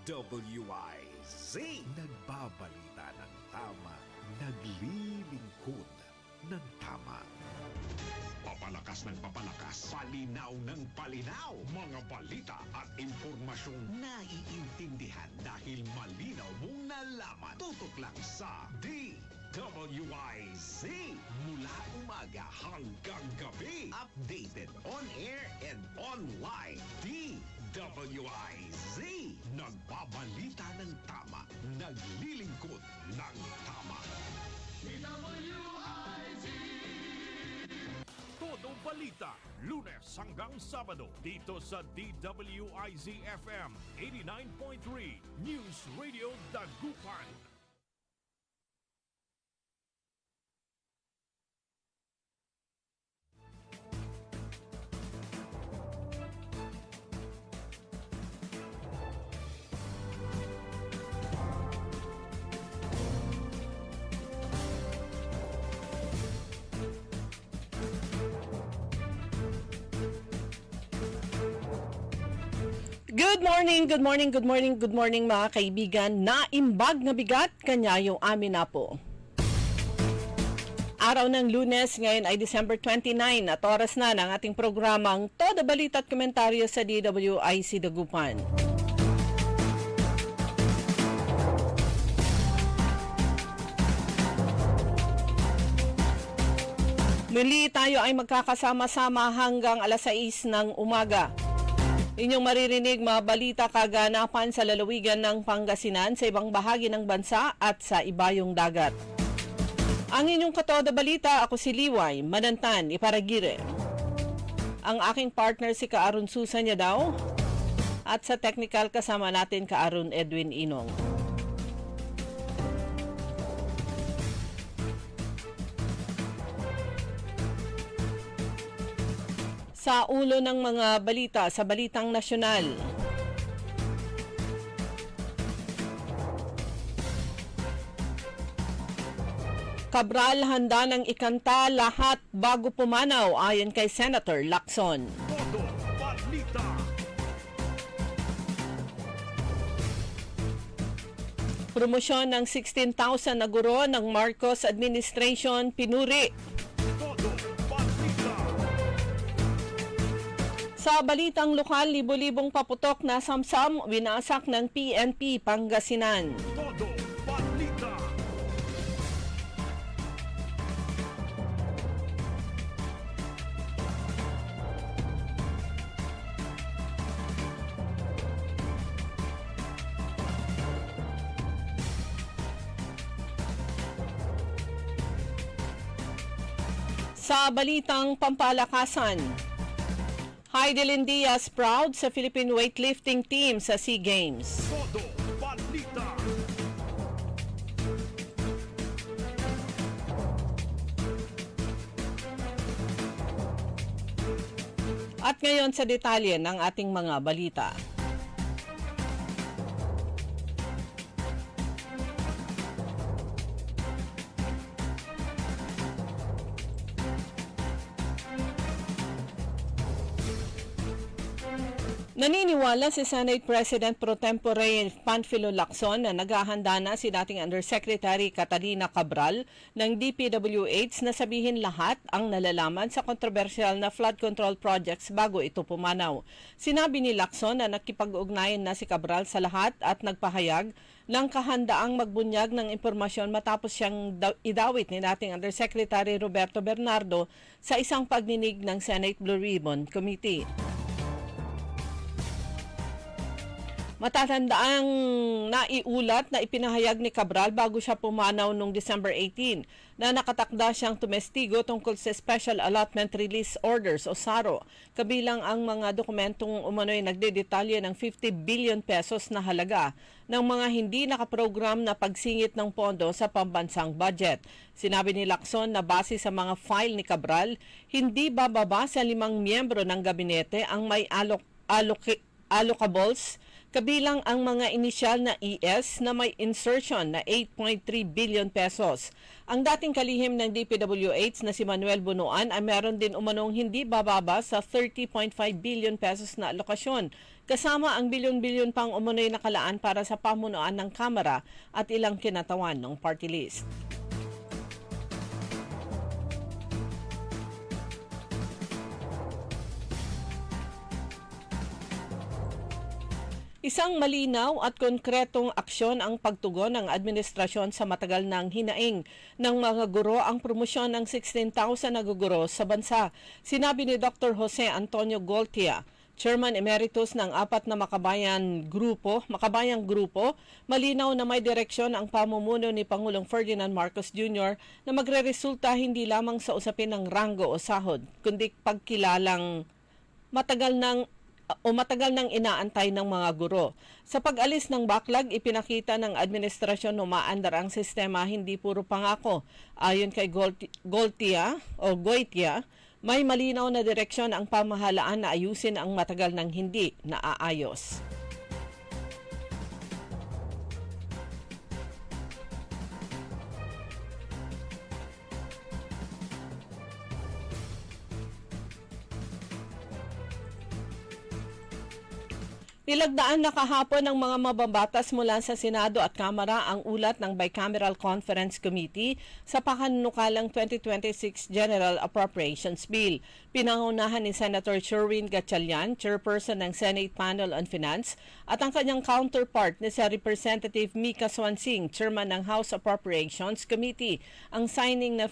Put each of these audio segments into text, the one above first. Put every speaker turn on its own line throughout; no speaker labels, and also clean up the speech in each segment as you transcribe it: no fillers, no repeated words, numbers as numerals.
DWIZ. Nagbabalita ng tama, naglilingkod ng tama. Papalakas ng papalakas, palinaw ng palinaw. Mga balita at impormasyong naiintindihan dahil malinaw mong nalaman. Tutok lang sa DWIZ. Mula umaga hanggang gabi. Updated on air and online. DWIZ. Nagbabalita ng tama, naglilingkod ng tama. Todo Balita, Lunes hanggang Sabado dito sa DWIZ-FM 89.3 News Radio Dagupan.
Good morning mga kaibigan. Naimbag na bigat, kanya yung amin na po. Araw ng Lunes, ngayon ay December 29 at oras na ng ating programang Todo Balita at Komentaryo sa DWIZ Dagupan. Muli tayo ay magkakasama-sama hanggang alas 6 ng umaga. Inyong maririnig mga balita kaganapan sa lalawigan ng Pangasinan, sa ibang bahagi ng bansa at sa ibayong dagat. Ang inyong katoda balita, ako si Liway, Manantan, Iparagire. Ang aking partner si Kaaron Susan niya daw. At sa technical kasama natin Kaaron Edwin Inong. Sa ulo ng mga balita sa Balitang Nasyonal. Cabral handa ng ikanta lahat bago pumanaw ayon kay Senator Lacson.
Todo Balita.
Promosyon ng 16,000 na guro ng Marcos Administration pinuri.
Todo Balita.
Sa balitang lokal, libo-libong paputok na samsam winasak ng PNP Pangasinan.
Todo Balita.
Sa balitang pampalakasan, Heidelin Diaz proud sa Philippine weightlifting team sa SEA Games.
Todo Balita.
At ngayon sa detalye ng ating mga balita. Naniniwala si Senate President Pro Tempore Panfilo Lacson na naghahanda na si dating Undersecretary Catalina Cabral ng DPWH na sabihin lahat ang nalalaman sa kontrobersyal na flood control projects bago ito pumanaw. Sinabi ni Lacson na nakipag-ugnayan na si Cabral sa lahat at nagpahayag ng kahandaang magbunyag ng impormasyon matapos siyang idawit ni dating Undersecretary Roberto Bernardo sa isang pagninig ng Senate Blue Ribbon Committee. Matatandaang naiulat na ipinahayag ni Cabral bago siya pumanaw noong December 18 na nakatakda siyang tumestigo tungkol sa Special Allotment Release Orders o SARO, kabilang ang mga dokumentong umano'y nagdedetalye ng 50 billion pesos na halaga ng mga hindi nakaprogram na pagsingit ng pondo sa pambansang budget. Sinabi ni Lacson na base sa mga file ni Cabral, hindi bababa sa 5 miyembro ng gabinete ang may allocables, kabilang ang mga inisyal na ES na may insertion na 8.3 billion pesos. Ang dating kalihim ng DPWH na si Manuel Bunuan ay meron din umanong hindi bababa sa 30.5 billion pesos na alokasyon, kasama ang bilyon-bilyon pang umunoy nakalaan para sa pamunuan ng Kamara at ilang kinatawan ng party list. Isang malinaw at konkretong aksyon ang pagtugon ng administrasyon sa matagal ng hinaing ng mga guro ang promosyon ng 16,000 na guguro sa bansa. Sinabi ni Dr. Jose Antonio Goltia, Chairman Emeritus ng 4 na makabayang grupo, malinaw na may direksyon ang pamumuno ni Pangulong Ferdinand Marcos Jr. na magreresulta hindi lamang sa usapin ng ranggo o sahod, kundi pagkilalang matagal nang inaantay ng mga guro. Sa pag-alis ng backlog, ipinakita ng administrasyon na umaandar ang sistema, hindi puro pangako. Ayon kay Goitia, may malinaw na direksyon ang pamahalaan na ayusin ang matagal nang hindi naaayos. Nilagdaan na kahapon ng mga mababatas mula sa Senado at Kamara ang ulat ng Bicameral Conference Committee sa pakanunukalang 2026 General Appropriations Bill. Pinangunahan ni Senator Sherwin Gatchalian, Chairperson ng Senate Panel on Finance, at ang kanyang counterpart ni si Representative Mika Swansing, Chairman ng House Appropriations Committee, ang signing na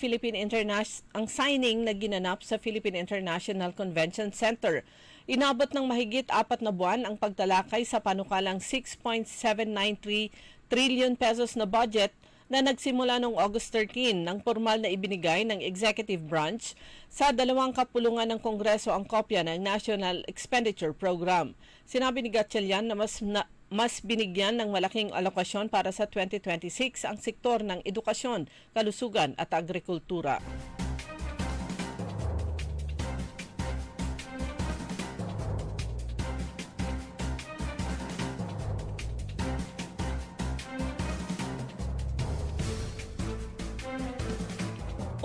ginanap sa Philippine International Convention Center. Inabot ng mahigit 4 na buwan ang pagtalakay sa panukalang 6.793 trillion pesos na budget na nagsimula noong August 13 nang formal na ibinigay ng Executive Branch sa 2 kapulungan ng Kongreso ang kopya ng National Expenditure Program. Sinabi ni Gatchalian na mas binigyan ng malaking alokasyon para sa 2026 ang sektor ng edukasyon, kalusugan at agrikultura.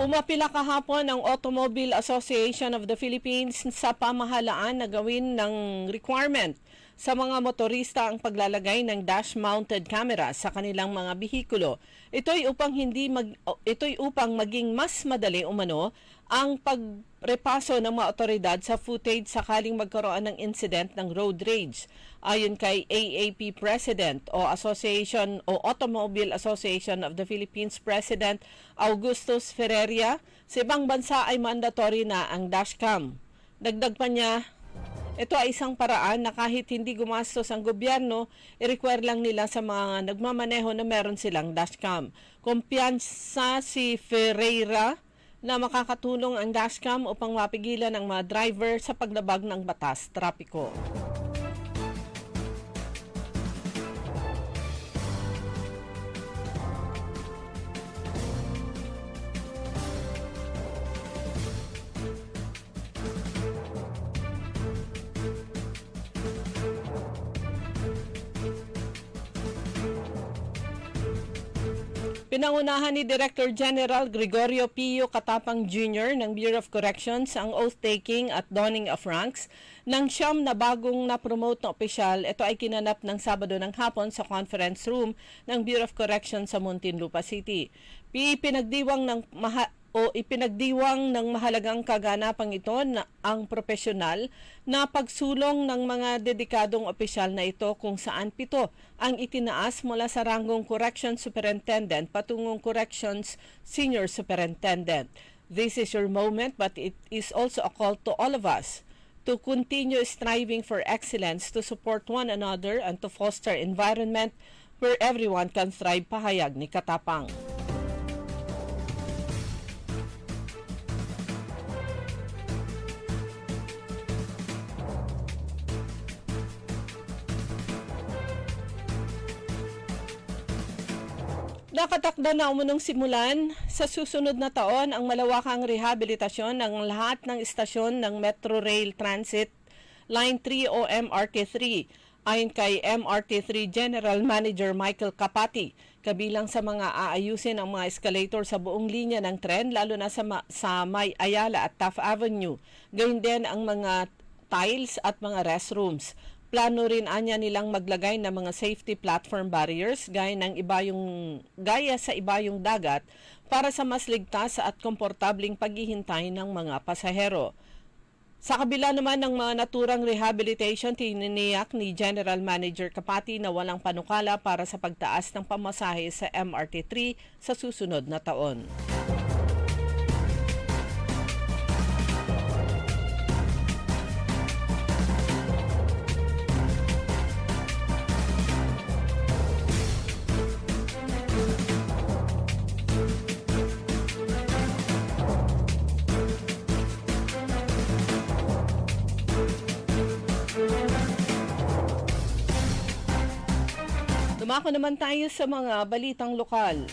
Umapila kahapon ang Automobile Association of the Philippines sa pamahalaan na gawin ng requirement sa mga motorista ang paglalagay ng dash-mounted camera sa kanilang mga bihikulo. Ito'y upang maging mas madali umano ang pagrepaso ng mga otoridad sa footage sakaling magkaroon ng incident ng road rage. Ayon kay AAP President o Automobile Association of the Philippines President Augustus Ferreria, sa ibang bansa ay mandatory na ang dashcam. Dagdag pa niya, ito ay isang paraan na kahit hindi gumastos ang gobyerno, i-require lang nila sa mga nagmamaneho na meron silang dashcam. Kumpiyansa si Ferreira na makakatulong ang dashcam upang mapigilan ang mga driver sa paglabag ng batas trapiko. Pinangunahan ni Director General Gregorio Pio Katapang Jr. ng Bureau of Corrections ang oath-taking at donning of ranks ng 9 na bagong na-promote na opisyal. Ito ay kinanap ng Sabado ng hapon sa conference room ng Bureau of Corrections sa Muntinlupa City. Ipinagdiwang ng mahalagang kaganapang ito na ang profesional na pagsulong ng mga dedikadong opisyal na ito kung saan 7 ang itinaas mula sa ranggong Corrections Superintendent patungong Corrections Senior Superintendent. This is your moment, but it is also a call to all of us to continue striving for excellence, to support one another, and to foster environment where everyone can thrive, pahayag ni Katapang. Nakatakda na umunong simulan sa susunod na taon ang malawakang rehabilitasyon ng lahat ng istasyon ng Metro Rail Transit Line 3 o MRT3. Ayon kay MRT3 General Manager Michael Capati, kabilang sa mga aayusin ang mga escalator sa buong linya ng tren, lalo na sa May Ayala at Taft Avenue. Gayun din ang mga tiles at mga restrooms. Plano rin anya nilang maglagay ng mga safety platform barriers gaya sa ibayong dagat para sa mas ligtas at komportabling paghihintay ng mga pasahero. Sa kabila naman ng mga naturang rehabilitation, tininiyak ni General Manager Kapati na walang panukala para sa pagtaas ng pamasahe sa MRT3 sa susunod na taon. Dumako naman tayo sa mga balitang lokal.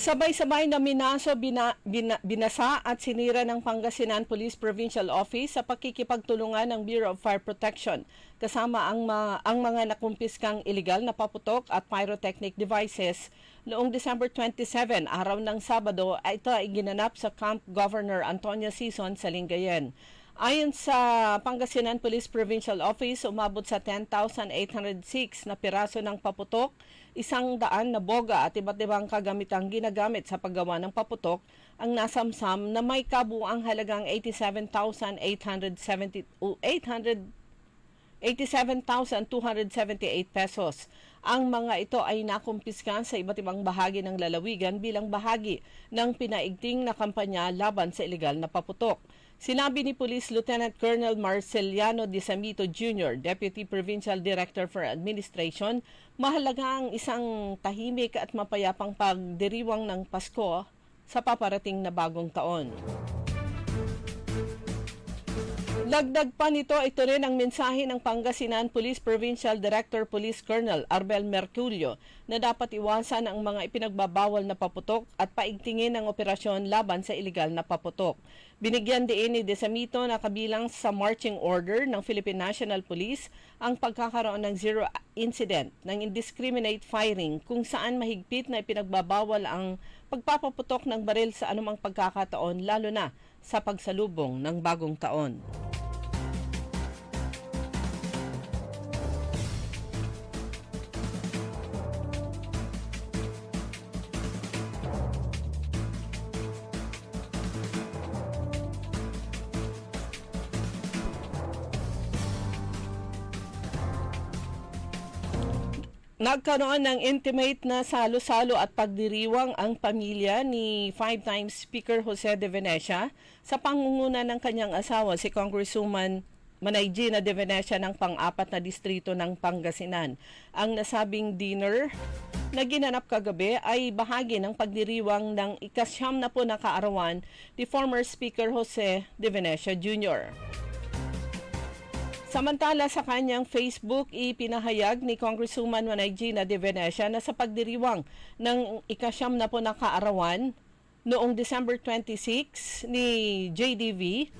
Sabay-sabay na binasa at sinira ng Pangasinan Police Provincial Office sa pakikipagtulungan ng Bureau of Fire Protection kasama ang mga nakumpiskang iligal na paputok at pyrotechnic devices noong December 27, araw ng Sabado. Ito ay ginanap sa Camp Governor Antonio Sison sa Lingayen. Ayon sa Pangasinan Police Provincial Office, umabot sa 10,806 na piraso ng paputok, 100 na boga at iba't ibang kagamitang ginagamit sa paggawa ng paputok ang nasamsam na may kabuang halagang 87,278 pesos. Ang mga ito ay nakumpiskan sa iba't ibang bahagi ng lalawigan bilang bahagi ng pinaigting na kampanya laban sa ilegal na paputok. Sinabi ni Police Lieutenant Colonel Marceliano De Samito Jr., Deputy Provincial Director for Administration, mahalaga ang isang tahimik at mapayapang pagdiriwang ng Pasko sa paparating na bagong taon. Dagdag pa nito, ito rin ang mensahe ng Pangasinan Police Provincial Director Police Colonel Arbel Merculio na dapat iwasan ang mga ipinagbabawal na paputok at paigtingin ang operasyon laban sa ilegal na paputok. Binigyan din ni De Samito na kabilang sa marching order ng Philippine National Police ang pagkakaroon ng zero incident ng indiscriminate firing kung saan mahigpit na ipinagbabawal ang pagpapaputok ng baril sa anumang pagkakataon lalo na sa pagsalubong ng bagong taon. Nagkaroon ng intimate na salo-salo at pagdiriwang ang pamilya ni five-time Speaker Jose De Venecia sa pangunguna ng kanyang asawa si Congresswoman Manay Gina De Venecia ng pang-apat na distrito ng Pangasinan. Ang nasabing dinner na ginanap kagabi ay bahagi ng pagdiriwang ng ika-9 na kaarawan ni former Speaker Jose De Venecia Jr. Samantala sa kanyang Facebook, ipinahayag ni Congresswoman Manay Gina De Venecia na sa pagdiriwang ng ika-9 na kaarawan noong December 26 ni JDV,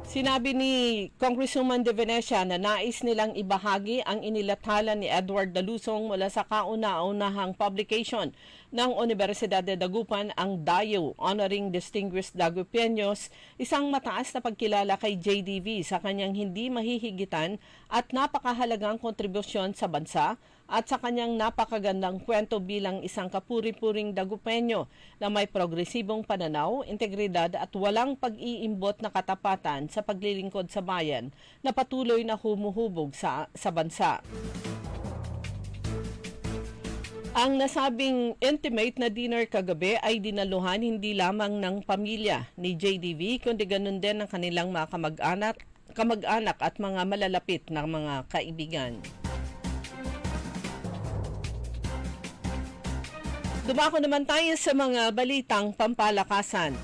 sinabi ni Congresswoman De Venecia na nais nilang ibahagi ang inilathala ni Edward Dalusong mula sa kauna-unahang publication ng Universidad de Dagupan, ang DAYO, Honoring Distinguished Dagupeños, isang mataas na pagkilala kay JDV sa kanyang hindi mahihigitan at napakahalagang kontribusyon sa bansa at sa kanyang napakagandang kwento bilang isang kapuri-puring Dagupeño na may progresibong pananaw, integridad at walang pag-iimbot na katapatan sa paglilingkod sa bayan na patuloy na humuhubog sa bansa. Ang nasabing intimate na dinner kagabi ay dinaluhan hindi lamang ng pamilya ni JDV kundi ganun din ng kanilang mga kamag-anak at mga malalapit na mga kaibigan. Dumako naman tayo sa mga balitang pampalakasan.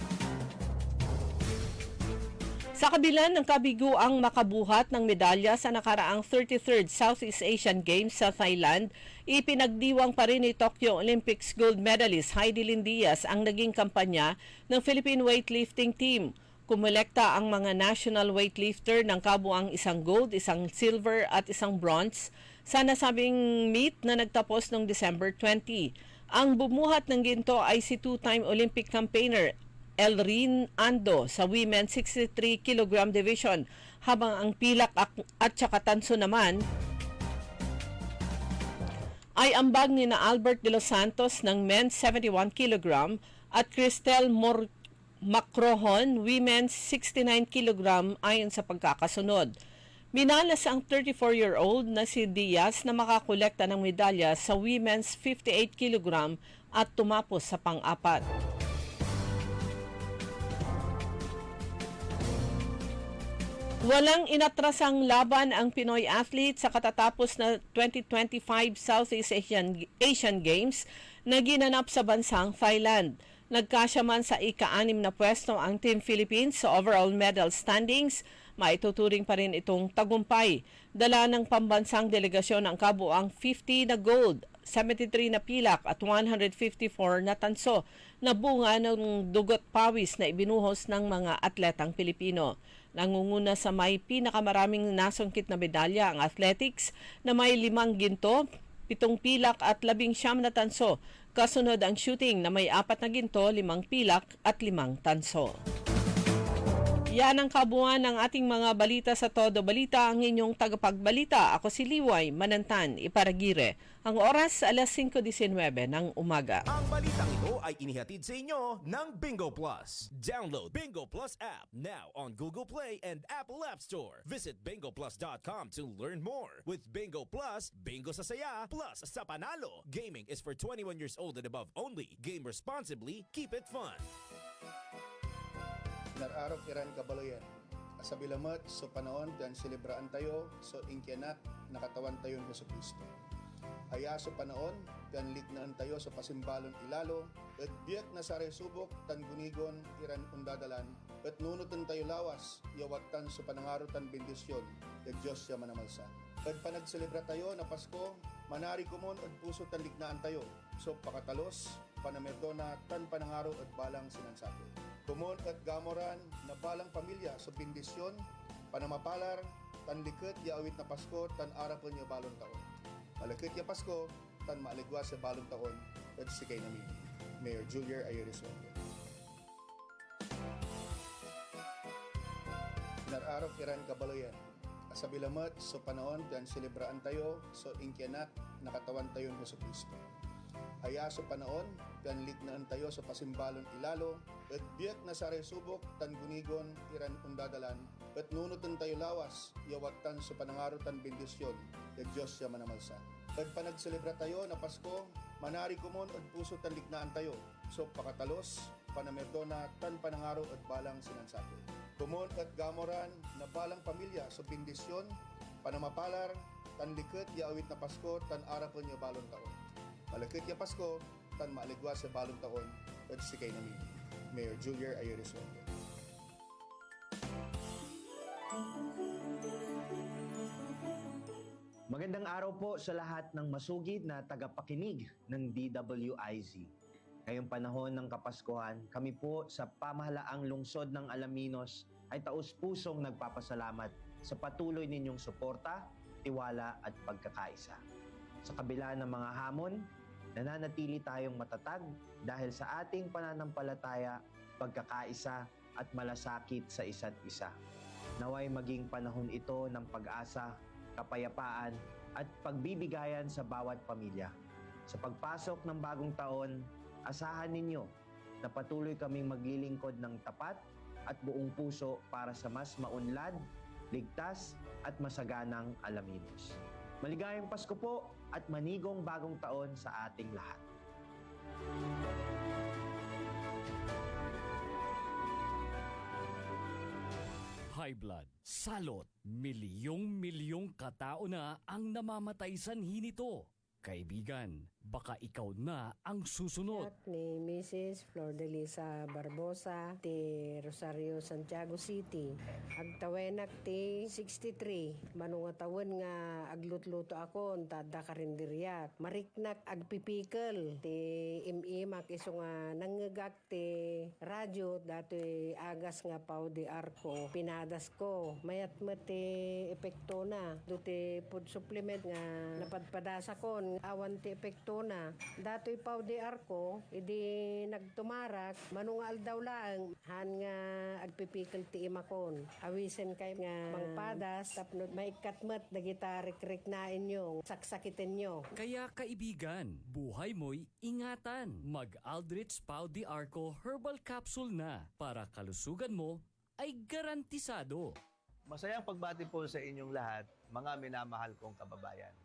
Sa kabila ng kabiguang makabuhat ng medalya sa nakaraang 33rd Southeast Asian Games sa Thailand, ipinagdiwang pa rin ni Tokyo Olympics gold medalist Heidi Lindias ang naging kampanya ng Philippine weightlifting team. Kumolekta ang mga national weightlifter ng kabuang 1 gold, 1 silver at 1 bronze sa nasabing meet na nagtapos noong December 20. Ang bumuhat ng ginto ay si two-time Olympic campaigner Elrin Ando sa Women's 63 kg division, habang ang pilak at saka tanso naman ay ambag ni na Albert de los Santos ng men's 71 kg at Cristel Macrohon, women's 69 kg ayon sa pagkakasunod. Minalas ang 34-year-old na si Diaz na makakolekta ng medalya sa women's 58 kg at tumapos sa pang-apat. Walang inatrasang laban ang Pinoy athlete sa katatapos na 2025 Southeast Asian Games na ginanap sa bansang Thailand. Nagkasya man sa ika-6 na pwesto ang Team Philippines sa overall medal standings, maituturing pa rin itong tagumpay. Dala ng pambansang delegasyon ang kabuang 50 na gold, 73 na pilak at 154 na tanso na bunga ng dugot pawis na ibinuhos ng mga atletang Pilipino. Nangunguna sa may pinakamaraming nasungkit na medalya ang athletics na may 5 ginto, 7 pilak at 19 na tanso. Kasunod ang shooting na may 4 na ginto, 5 pilak at 5 tanso. Yan ang kabuuan ng ating mga balita sa Todo Balita, ang inyong tagapagbalita. Ako si Liway Manantan, Iparagire. Ang oras, alas 5:19 ng umaga.
Ang balitang ito ay inihatid sa inyo ng Bingo Plus. Download Bingo Plus app now on Google Play and Apple App Store. Visit bingoplus.com to learn more. With Bingo Plus, bingo sa saya, plus sa panalo. Gaming is for 21 years old and above only. Game responsibly, keep it fun.
Nararaw kiran kabaloyan. Asabilamat so panahon dan selebraan tayo so inkyanat nakatawan tayo ng Hesus Kristo. Aya so panahon dan lignaan tayo so pasimbalon ilalo at biyak na sa resubok tan gunigon iran undadalan at nunutan tayo lawas yawatan so panangaro tan bendisyon at Diyos siya manamalsa. At panagselebra tayo na Pasko, manari kumon at puso tan lignaan tayo so pakatalos, panamerdona tan panangaro at balang sinansapit. Kumon at gamoran na balang pamilya sa bendisyon, panamapalar, tan likit ya awit na Pasko, tan arapon ya balong taon. Malakit ya Pasko, tan maaligwa sa balong taon, at sikay namin. Mayor Julier Ayeres Wende. Nararaw kiran kabaloyan. Asabilamat so panahon dan selebraan tayo so inkyanat nakatawan tayo ng Hesus Kristo. Aya so panahon dan lignaan tayo sa pasimbalon ilalo at biyak na sa resubok tan gunigon iran undadalan at nunutan tayo lawas yawatan sa panangaro tan bendisyon at Diyos siya manamalsa. At panagselebra tayo na Pasko, manari kumon at puso tan lignaan tayo so pakatalos, panamerdona tan panangaro at balang sinansapit. Kumon at gamoran na balang pamilya sa bendisyon, panamapalar, tan likit ya awit na Pasko, tan arapon ya balong taon. Malakit ya Pasko, tan maaligwa sa balong taon, at sikay namin. Mayor Julier Ayeres Wende.
Magandang araw po sa lahat ng masugid na tagapakinig ng DWIZ. Ngayong panahon ng Kapaskuhan, kami po sa pamahalaang lungsod ng Alaminos ay taus-pusong nagpapasalamat sa patuloy ninyong suporta, tiwala at pagkakaisa. Sa kabila ng mga hamon, nananatili tayong matatag dahil sa ating pananampalataya, pagkakaisa at malasakit sa isa't isa. Naway maging panahon ito ng pag-asa, kapayapaan at pagbibigayan sa bawat pamilya. Sa pagpasok ng bagong taon, asahan ninyo na patuloy kaming maglilingkod ng tapat at buong puso para sa mas maunlad, ligtas at masaganang Alaminos. Maligayang Pasko po at manigong bagong taon sa ating lahat.
High blood, salot, milyong-milyong katao na ang namamatay sanhi nito. Kaibigan, Baka ikaw na ang susunod.
Ni Mrs. Flor de Lisa Barbosa ti Rosario Santiago City. Agtawenak ti 63. Manunga tawen nga aglutluto ako tada karinderyat. Mariknak agpipikal ti imimak iso nga nangagak ti radyo dati agas nga pao di arko. Pinadas ko. Mayat ti epekto na. Duti food supplement nga napadpadasa kon. Awan ti epekto na. Dato'y pao di arko, idi nagtumarak, manungal daw lang, han nga agpipikil ti imakon. Awisen kay nga mangpadas, tapno maikatmat, dagita rik-rik na inyo, saksakitin nyo.
Kaya kaibigan, buhay mo'y ingatan. Mag-Aldrich Pau de Arco Herbal Capsule na para kalusugan mo ay garantisado.
Masayang pagbati po sa inyong lahat, mga minamahal kong kababayan.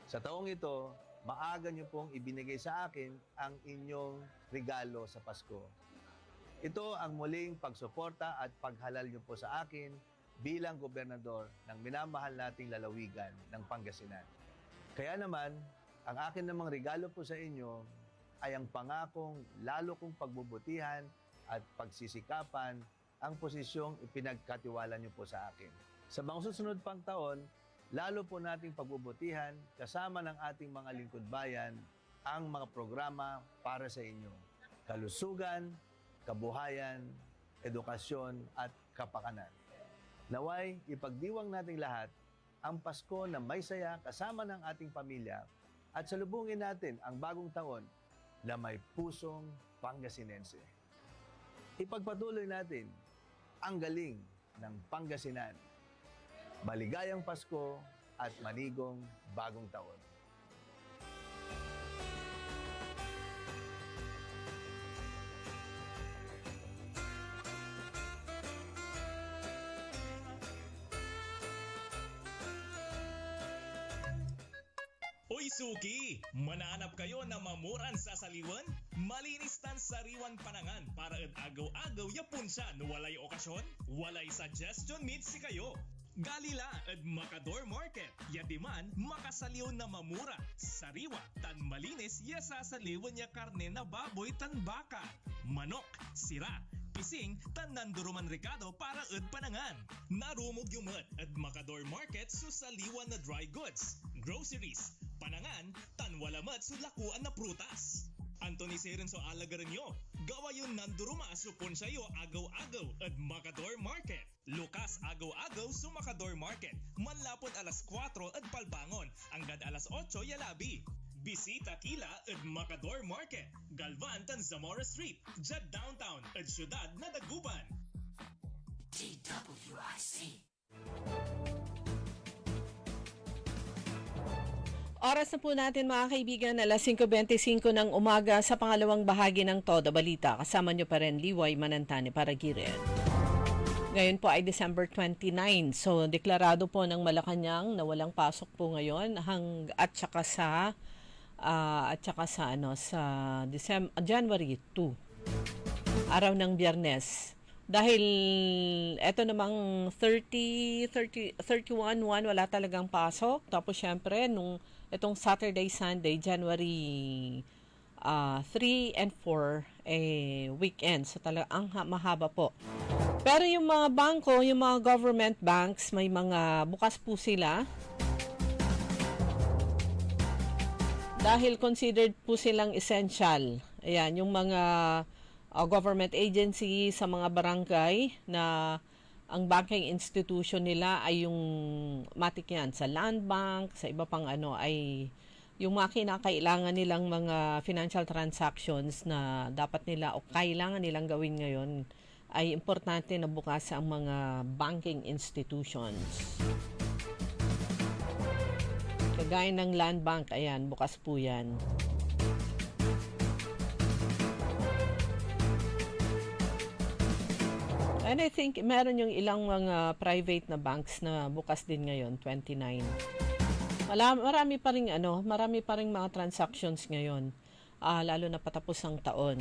Sa taong ito, maaga niyo pong ibinigay sa akin ang inyong regalo sa Pasko. Ito ang muling pagsuporta at paghalal niyo po sa akin bilang gobernador ng minamahal nating lalawigan ng Pangasinan. Kaya naman, ang akin namang regalo po sa inyo ay ang pangakong lalo kong pagbubutihan at pagsisikapan ang posisyong ipinagkatiwala niyo po sa akin. Sa mga susunod pang taon, lalo po nating pagbubutihan kasama ng ating mga lingkod bayan ang mga programa para sa inyo. Kalusugan, kabuhayan, edukasyon at kapakanan. Naway, ipagdiwang nating lahat ang Pasko na may saya kasama ng ating pamilya at salubungin natin ang bagong taon na may pusong Pangasinense. Ipagpatuloy natin ang galing ng Pangasinan. Maligayang Pasko at manigong bagong taon.
Uy Suki! Manaanap kayo na mamuran sa saliwan? Malinis tan sariwan panangan para agaw-agaw yapon siya no walay okasyon? Walay suggestion meet si kayo. Galila at Macador Market. Yadiman, makasaliw na mamura. Sariwa, tan malinis, yasasaliwan niya karne na baboy tan baka. Manok, sira, pising, tan nanduruman Ricardo para ud panangan. Narumog yung at Macador Market susaliwan na dry goods, groceries, panangan, tan walamat sulakuan na prutas. Anthony Seren so alagaran nyo. Gawa yun nanduruma supon sayo agaw-agaw at Macador Market. Lukas agaw-agaw sa Macador Market. Manlapod alas 4 at palbangon. Hanggang alas 8 yalabi. Bisita kila at Macador Market. Galvan tan Zamora Street. Jad Downtown at Syudad na Dagupan. DWIC.
Oras na po natin mga kaibigan, alas 5:25 ng umaga sa pangalawang bahagi ng Todo Balita. Kasama nyo pa rin Liway Manantani para Giren. Ngayon po ay December 29. So deklarado po ng Malacanang na walang pasok po ngayon at saka sa January 2. Araw ng Biyernes. Dahil eto namang 31, wala talagang pasok. Tapos syempre, itong Saturday, Sunday, January 3 and 4, weekend. So talagang mahaba po. Pero yung mga bangko, yung mga government banks, may mga bukas po sila. Dahil considered po silang essential. Ayan, yung mga government agency sa mga barangay na ang banking institution nila ay yung matik yan sa land bank, sa iba pang ay yung mga kinakailangan nilang mga financial transactions na dapat nila o kailangan nilang gawin ngayon ay importante na bukas ang mga banking institutions. Kagaya ng land bank, ayan, bukas po yan. And I think meron yung ilang mga private na banks na bukas din ngayon, 29. Marami pa ring mga transactions ngayon, lalo na patapos ang taon.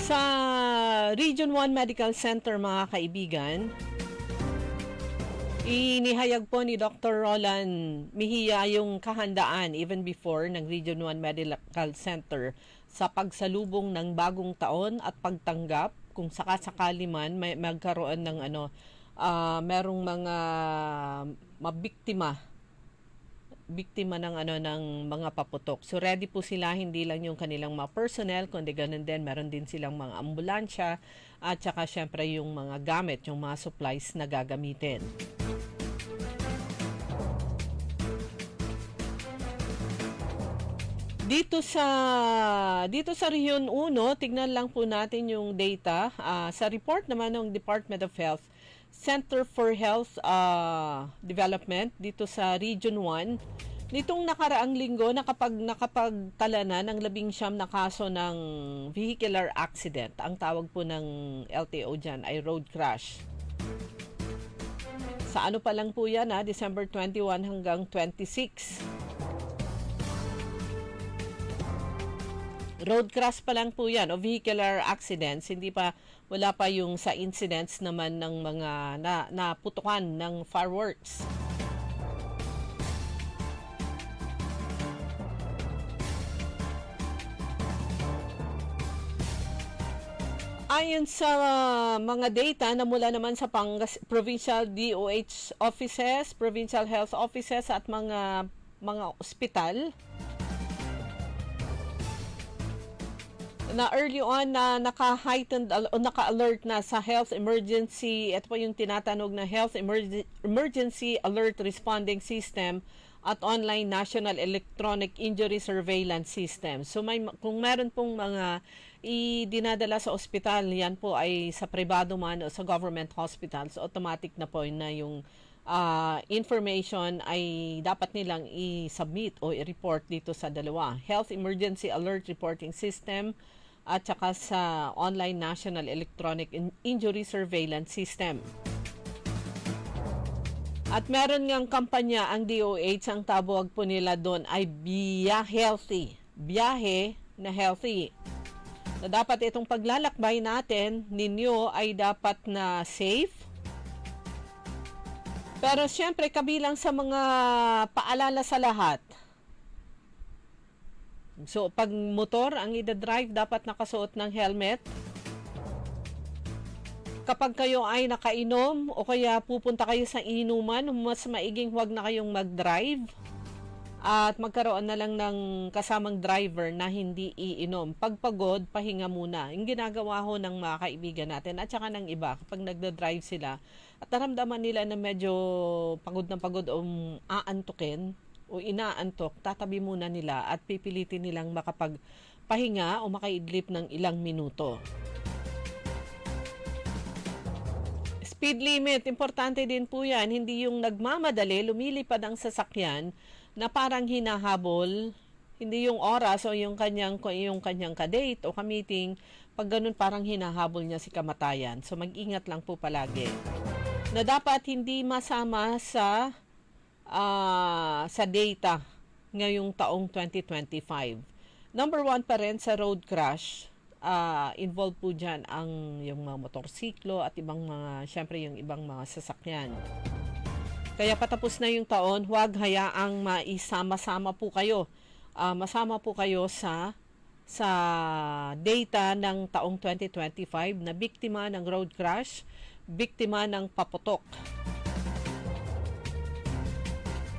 Sa Region 1 Medical Center, mga kaibigan, inihayag po ni Dr. Roland Mejia yung kahandaan even before ng Region 1 Medical Center sa pagsalubong ng bagong taon at pagtanggap kung sakasakali man may magkaroon ng merong mga biktima ng ng mga paputok. So ready po sila, hindi lang yung kanilang mga personnel, kundi ganun din meron din silang mga ambulansya at saka syempre yung mga gamit, yung mga supplies na gagamitin. Dito sa Region 1, tignan lang po natin yung data sa report naman ng Department of Health, Center for Health Development dito sa Region 1. Nitong nakaraang linggo, nakapagtala na ng 19 na kaso ng vehicular accident. Ang tawag po ng LTO dyan ay road crash. Sa pa lang po yan, December 21 hanggang 26. Road crash pa lang po yan o vehicular accidents. Wala pa yung sa incidents naman ng mga naputukan ng fireworks. Ayon sa mga data na mula naman sa provincial DOH offices, provincial health offices at mga ospital, na early on na naka-heightened o naka-alert na sa health emergency. Ito po yung tinatanong na health emergency alert responding system at online national electronic injury surveillance system. So kung meron pong mga dinadala sa ospital, yan po ay sa pribado man o sa government hospitals, automatic na po na yung information ay dapat nilang i-submit o i-report dito sa dalawa. Health Emergency Alert Reporting System at saka sa Online National Electronic Injury Surveillance System. At meron ngang kampanya ang DOH, ang tawag po nila doon ay Healthy. Biyahe na healthy. Na dapat itong paglalakbay natin ninyo ay dapat na safe. Pero siyempre kabilang sa mga paalala sa lahat. So pag motor ang ida-drive, dapat nakasuot ng helmet. Kapag kayo ay nakainom o kaya pupunta kayo sa inuman, mas maiging huwag na kayong mag-drive. At magkaroon na lang ng kasamang driver na hindi iinom. Pag pagod, pahinga muna. Yung ginagawa ho ng mga kaibigan natin at saka ng iba kapag nagda-drive sila at naramdaman nila na medyo pagod na pagod o aantukin o inaantok, tatabi muna nila at pipilitin nilang makapagpahinga o makaidlip ng ilang minuto. Speed limit, importante din po yan. Hindi yung nagmamadali, lumilipad ang sasakyan na parang hinahabol, hindi yung oras o yung kanyang kadate o ka-meeting, pag ganun parang hinahabol niya si kamatayan. So mag-ingat lang po palagi. Na dapat hindi masama sa data ngayong taong 2025. Number 1 pa rin sa road crash, involved po dyan yung mga motorsiklo at syempre yung ibang mga sasakyan. Kaya patapos na yung taon, huwag hayaang maisama-sama po kayo. Masama po kayo sa data ng taong 2025 na biktima ng road crash, biktima ng paputok.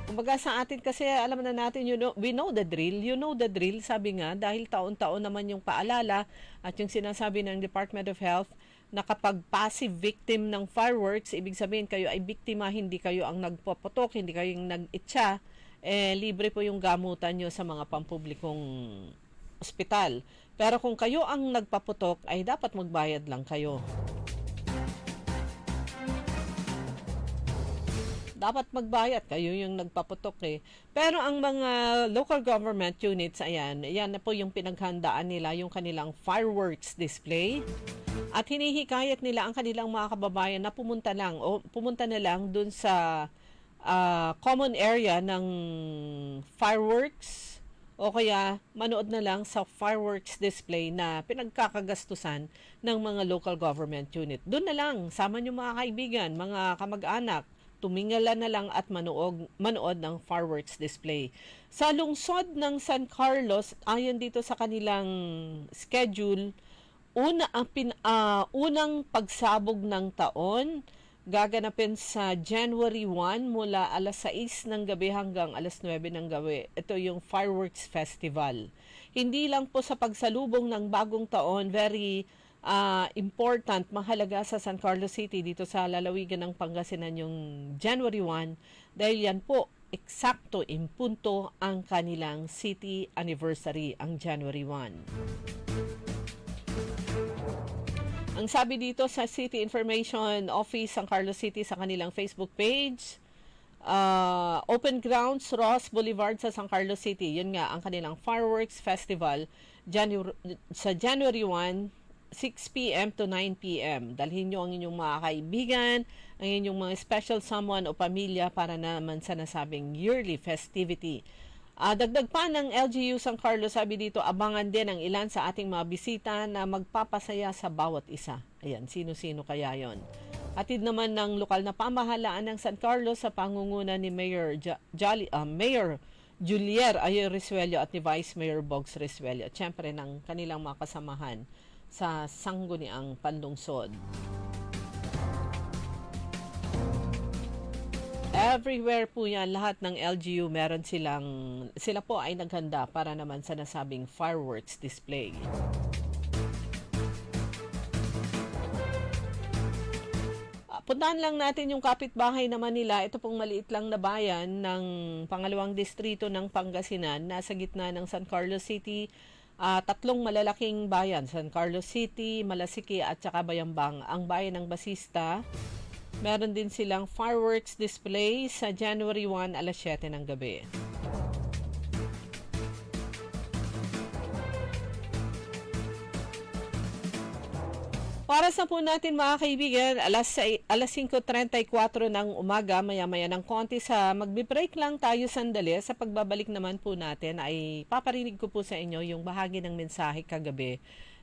Kumbaga sa atin kasi alam na natin, we know the drill. You know the drill, sabi nga, dahil taon-taon naman yung paalala at yung sinasabi ng Department of Health na kapag passive victim ng fireworks, ibig sabihin kayo ay biktima, hindi kayo ang nagpaputok, hindi kayo yung nag-itcha, libre po yung gamutan nyo sa mga pampublikong ospital. Pero kung kayo ang nagpaputok, ay dapat magbayad lang kayo. Dapat magbayad, kayo yung nagpaputok eh. Pero ang mga local government units, yan na po yung pinaghandaan nila, yung kanilang fireworks display. At hinihikayat nila ang kanilang mga kababayan na pumunta na lang dun sa common area ng fireworks o kaya manood na lang sa fireworks display na pinagkakagastusan ng mga local government unit. Doon na lang, sama niyo mga kaibigan, mga kamag-anak, tumingala na lang at manood ng fireworks display. Sa lungsod ng San Carlos, ayon dito sa kanilang schedule, unang pagsabog ng taon gaganapin sa January 1 mula alas 6 ng gabi hanggang alas 9 ng gabi. Ito yung Fireworks Festival. Hindi lang po sa pagsalubong ng bagong taon, very important, mahalaga sa San Carlos City dito sa lalawigan ng Pangasinan yung January 1 dahil yan po eksakto impunto ang kanilang city anniversary, ang January 1. Ang sabi dito sa City Information Office San Carlos City sa kanilang Facebook page, Open Grounds, Ross Boulevard sa San Carlos City. Yun nga, ang kanilang Fireworks Festival sa January 1, 6 p.m. to 9 p.m. Dalhin nyo ang inyong mga kaibigan, ang inyong mga special someone o pamilya para naman sa nasabing yearly festivity. Dagdag pa ng LGU San Carlos, sabi dito, abangan din ang ilan sa ating mga bisita na magpapasaya sa bawat isa. Ayan, sino-sino kaya yon? Hatid naman ng lokal na pamahalaan ng San Carlos sa pangunguna ni Mayor Mayor Julier Ayo Risuelio at ni Vice Mayor Bogs Risuelio. At syempre ng kanilang mga kasamahan sa sangguniang panlungsod. Everywhere po yan, lahat ng LGU meron sila po ay naghanda para naman sa nasabing fireworks display. Puntahan lang natin yung kapitbahay naman nila. Ito pong maliit lang na bayan ng pangalawang distrito ng Pangasinan, nasa gitna ng San Carlos City. Tatlong malalaking bayan, San Carlos City, Malasiki at saka Bayambang. Ang bayan ng Basista, meron din silang fireworks display sa January 1 alas 7 ng gabi. Para sa po natin mga kaibigan, alas 5:34 ng umaga, maya-maya ng konti sa magbe-break lang tayo sandali. Sa pagbabalik naman po natin ay paparinig ko po sa inyo yung bahagi ng mensahe kagabi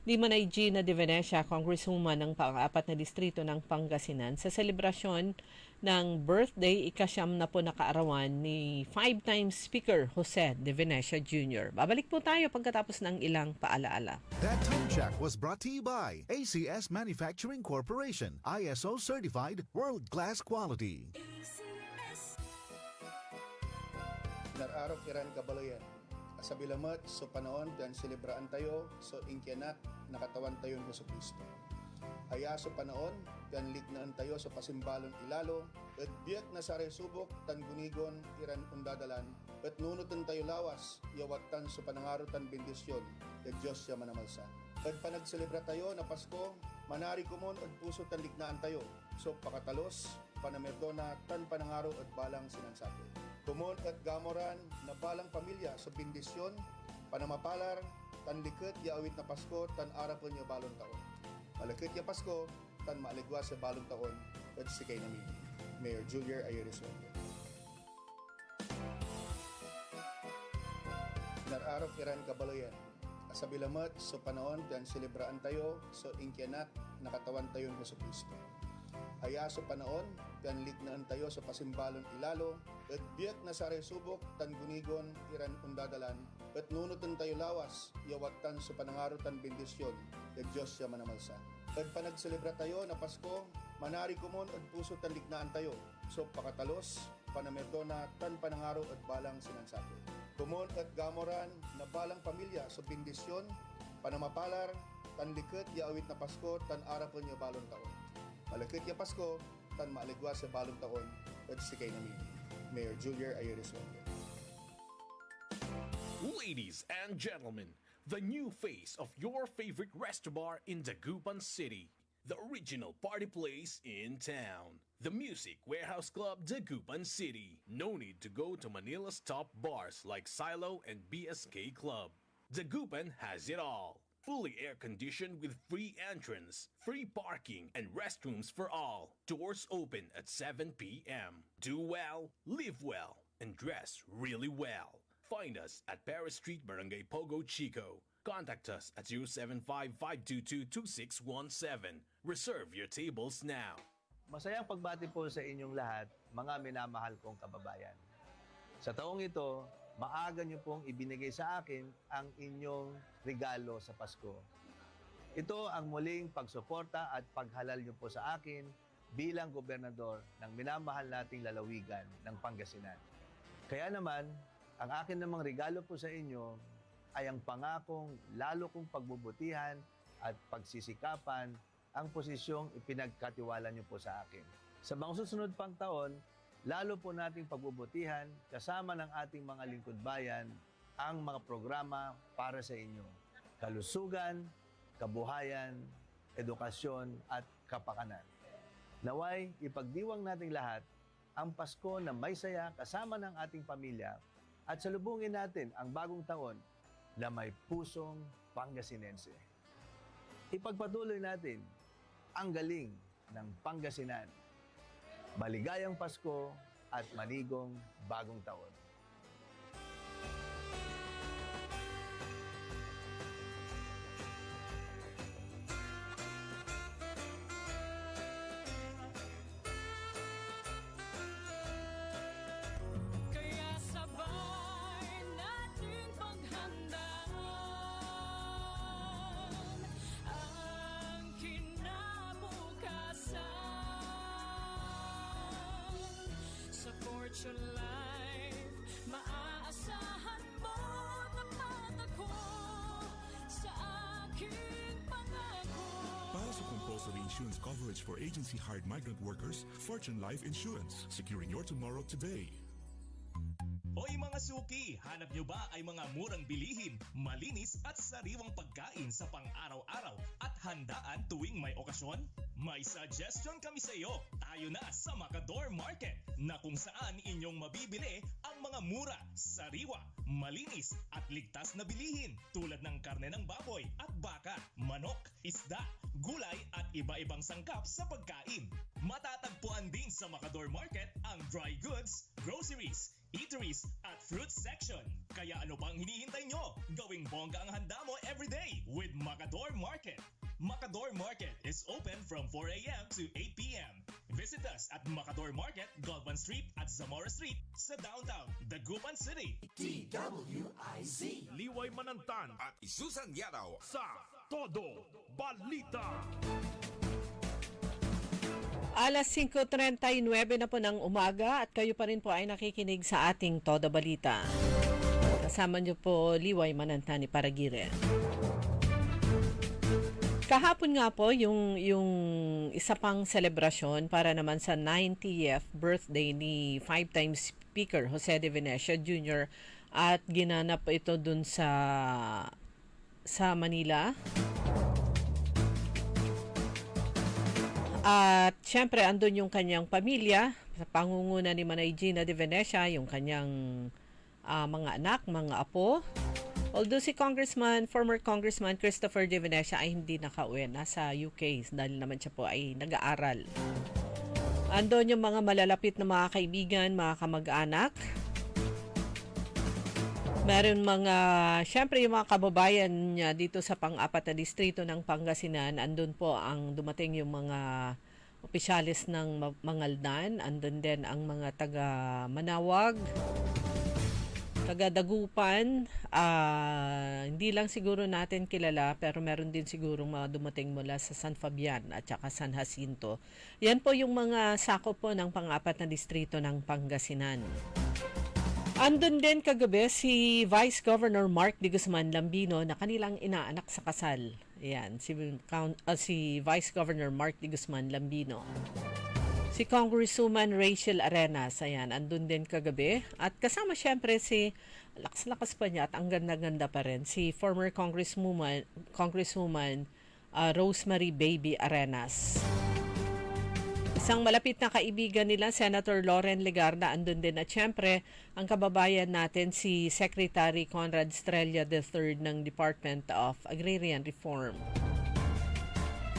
ni Manay Gina de Venecia, Congresswoman ng pang-apat na distrito ng Pangasinan sa selebrasyon ng birthday ika-9 na po na kaarawan ni 5-time Speaker Jose de Venecia Jr. Babalik po tayo pagkatapos ng ilang paalaala.
That tone check was brought to you by ACS Manufacturing Corporation, ISO certified, world-class quality.
Nararaw kiran kabaloyan. Sa bilamat, so panaon, dan selebraan tayo, so inkyanat, nakatawan tayo ng Hesus Kristo. Aya so panaon, dan lignaan tayo so pasimbalon ilalo, at biyak na sa resubok, tan gunigon, iran undadalan, at nunutan tayo lawas, yawatan so panangarutan bendisyon, at Diyos siya manamalsa. At panagselebra tayo na Pasko, manari kumon at puso tan lignaan tayo, so pakatalos, panamerdona, tan panangaro at balang sinansapit. Kumon at gamoran na balang pamilya sa bendisyon, panamapalar, tan likit ya awit na Pasko, tan arapon ya balong taon. Malakit ya Pasko, tan maaligwa sa balong taon, at sikay namin. Mayor Julier Ayo Risuelio. Nararaw kiran kabaloyan. Sa bilamat, so panaon, dan selebraan tayo, so inkyanat, nakatawan tayo ng Hesus Kristo. Aya so panaon, dan lignaan tayo sa pasimbalon ilalo, at biyak na sa resubok, tan gunigon, iran undadalan, at nunutan tayo lawas, yawatan sa panangarutan bendisyon, at Diyos siya manamalsa. At panagselebra tayo na Pasko, manari kumon at puso tan lignaan tayo, so pakatalos, panamerdona, tan panangaro at balang sinansapit. Kumon at gamoran na balang pamilya sa bendisyon, panamapalar, tan likit ya awit na Pasko, tan arapon ya balong taon. Malakit ya Pasko, tan maaligwa sa balong taon, at sikay namin. Mayor Julier Ayo Risuelio.
Ladies and gentlemen, the new face of your favorite restaurant in Dagupan City. The original party place in town. The Music Warehouse Club Dagupan City. No need to go to Manila's top bars like Silo and BSK Club. Dagupan has it all. Fully air-conditioned with free entrance, free parking, and restrooms for all. Doors open at 7 p.m. Do well, live well, and dress really well. Find us at Paris Street, Barangay Pogo, Chico. Contact us at 075-522-2617. Reserve your tables now.
Masayang pagbati po sa inyong lahat, mga minamahal kong kababayan. Sa taong ito, maaga niyo pong ibinigay sa akin ang inyong regalo sa Pasko. Ito ang muling pagsuporta at paghalal niyo po sa akin bilang gobernador ng minamahal nating lalawigan ng Pangasinan. Kaya naman, ang akin namang regalo po sa inyo ay ang pangakong lalo kong pagbubutihan at pagsisikapan ang posisyong ipinagkatiwala niyo po sa akin. Sa mga susunod pang taon, lalo po nating pagbubutihan kasama ng ating mga lingkod bayan ang mga programa para sa inyo. Kalusugan, kabuhayan, edukasyon at kapakanan. Naway, ipagdiwang nating lahat ang Pasko na may saya kasama ng ating pamilya at salubungin natin ang bagong taon na may pusong Pangasinense. Ipagpatuloy natin ang galing ng Pangasinan. Maligayang Pasko at manigong bagong taon.
Fortune Life, maaasahan mo tapat ako sa aking pangako.
Para sa compulsory insurance coverage for agency-hired migrant workers, Fortune Life Insurance, securing your tomorrow today.
Hoy mga suki, hanap nyo ba ay mga murang bilihin, malinis at sariwang pagkain sa pang-araw-araw at handaan tuwing may okasyon? May suggestion kami sa iyo. Tayo na sa Macador Market na kung saan inyong mabibili ang mga mura, sariwa, malinis at ligtas na bilihin tulad ng karne ng baboy at baka, manok, isda, gulay at iba-ibang sangkap sa pagkain. Matatagpuan din sa Macador Market ang dry goods, groceries, eateries at fruit section. Kaya ano pang hinihintay nyo? Gawing bongga ang handa mo everyday with Macador Market. Macador Market is open from 4 a.m. to 8 p.m. Visit us at Macador Market, Galvan Street at Zamora Street sa downtown, Dagupan City.
DWIZ.
Liway Manantan
At Isusan Yadaw
sa Todo Balita.
Alas 5:39 na po ng umaga at kayo pa rin po ay nakikinig sa ating Todo Balita. Kasama niyo po Liway Manantani Paragiren. Kahapon nga po yung isa pang selebrasyon para naman sa 90th birthday ni 5-time Speaker Jose De Venecia Jr. at ginanap ito dun sa Manila. At syempre andun yung kanyang pamilya sa pangunguna ni Manay Gina De Venecia, yung kanyang mga anak, mga apo. Although si former Congressman Christopher De Venecia ay hindi nakauwi, nasa UK dahil naman siya po ay nag-aaral. Andun yung mga malalapit na mga kaibigan, mga kamag-anak. Meron syempre yung mga kababayan niya dito sa pang-apat na distrito ng Pangasinan. Andun po ang dumating yung mga opisyalis ng Mangaldan. Andun din ang mga taga-Manawag, taga-Dagupan. Hindi lang siguro natin kilala pero meron din siguro mga dumating mula sa San Fabian at saka San Jacinto. Yan po yung mga sakop po ng pang-apat na distrito ng Pangasinan. Andun din kagabi si Vice Governor Mark D. Guzman Lambino na kanilang inaanak sa kasal. Ayan, si Vice Governor Mark D. Guzman Lambino. Si Congresswoman Rachel Arenas, ayan, andun din kagabi. At kasama syempre si, lakas-lakas pa niya at ang ganda-ganda pa rin, si former Congresswoman Rosemary Baby Arenas. Isang malapit na kaibigan nila, Senator Loren Legarda, andun din. At syempre, ang kababayan natin, si Secretary Conrad Estrella III ng Department of Agrarian Reform.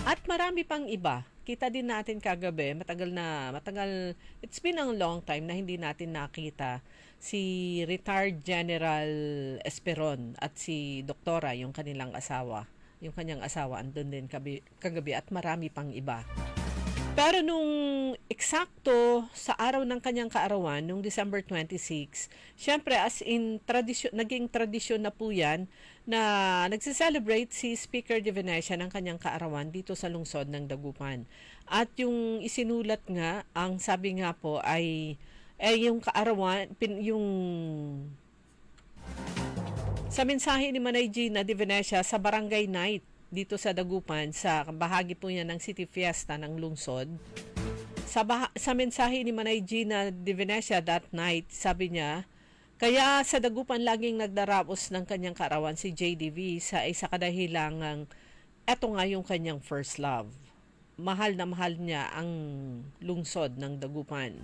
At marami pang iba. nakita din natin kagabi, it's been a long time na hindi natin nakita si retired General Esperon at si Doktora, yung kanyang asawa, andun din kagabi at marami pang iba. Pero nung eksakto sa araw ng kanyang kaarawan, nung December 26, syempre as in naging tradisyon na po yan na nagse-celebrate si Speaker De Venecia ng kanyang kaarawan dito sa lungsod ng Dagupan. At yung isinulat nga, ang sabi nga po ay yung kaarawan, sa mensahe ni Manay Gina De Venecia sa Barangay Night dito sa Dagupan, sa bahagi po niya ng City Fiesta ng lungsod. Sa mensahe ni Manay Gina De Venecia that night, sabi niya, kaya sa Dagupan laging nagdarapos ng kanyang kaarawan si JDV sa isa kadahilangang eto nga yung kanyang first love. Mahal na mahal niya ang lungsod ng Dagupan.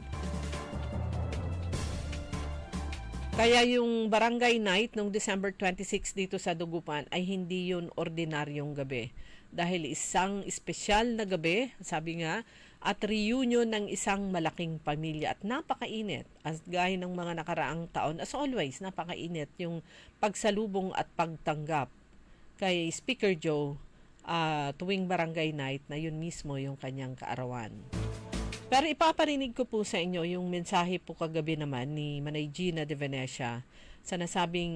Kaya yung barangay night nung December 26 dito sa Dagupan ay hindi yun ordinaryong gabi. Dahil isang espesyal na gabi, sabi nga, at reunion ng isang malaking pamilya at napakainit. As gaya ng mga nakaraang taon, as always, napakainit yung pagsalubong at pagtanggap kay Speaker Joe tuwing barangay night na yun mismo yung kanyang kaarawan. Pero ipaparinig ko po sa inyo yung mensahe po kagabi naman ni Manay Gina De Venecia sa nasabing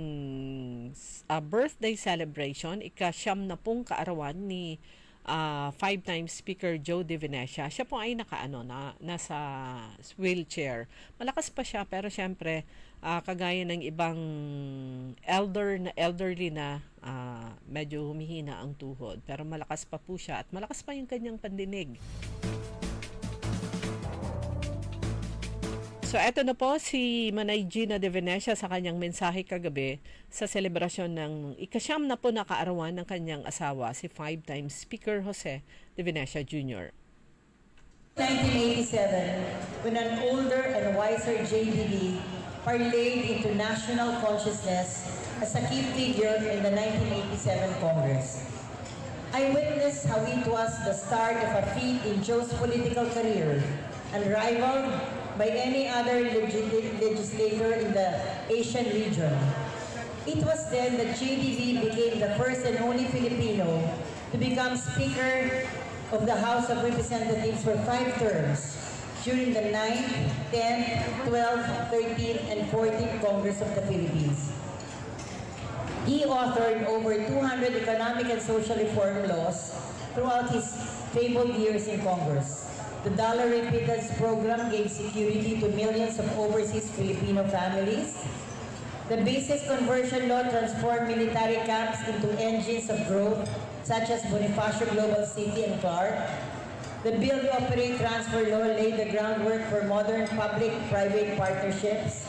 birthday celebration, ika-siyam na pong kaarawan ni 5-time Speaker Joe De Venecia. Siya po ay nasa wheelchair. Malakas pa siya pero syempre kagaya ng ibang elderly na medyo humihina ang tuhod. Pero malakas pa po siya at malakas pa yung kanyang pandinig. So eto na po si Manay Gina De Venecia sa kanyang mensahe kagabi sa selebrasyon ng ika-siyam na po na kaarawan ng kanyang asawa, si 5-time Speaker Jose De Venecia Jr.
1987, when an older and wiser JDD parlayed into national consciousness as a key figure in the 1987 Congress. I witnessed how it was the start of a feat in Joe's political career, unrivaled by any other legislator in the Asian region. It was then that JDV became the first and only Filipino to become Speaker of the House of Representatives for 5 terms during the 9th, 10th, 12th, 13th, and 14th Congress of the Philippines. He authored over 200 economic and social reform laws throughout his fabled years in Congress. The dollar remittance program gave security to millions of overseas Filipino families. The basic conversion law transformed military camps into engines of growth, such as Bonifacio Global City and Clark. The Build, Operate, Transfer law laid the groundwork for modern public-private partnerships.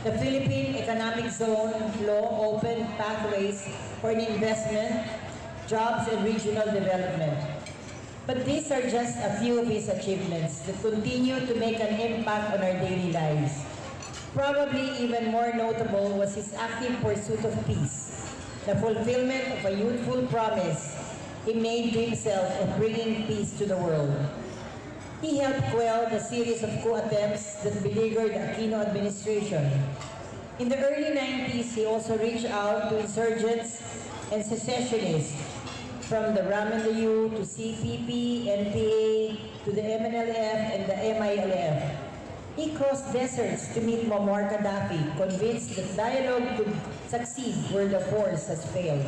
The Philippine Economic Zone law opened pathways for investment, jobs, and regional development. But these are just a few of his achievements that continue to make an impact on our daily lives. Probably even more notable was his active pursuit of peace, the fulfillment of a youthful promise he made to himself of bringing peace to the world. He helped quell the series of coup attempts that beleaguered the Aquino administration. In the early 90s, he also reached out to insurgents and secessionists, from the RAMNU to CPP, NPA, to the MNLF and the MILF. He crossed deserts to meet Muammar Gaddafi, convinced that dialogue could succeed where the force has failed.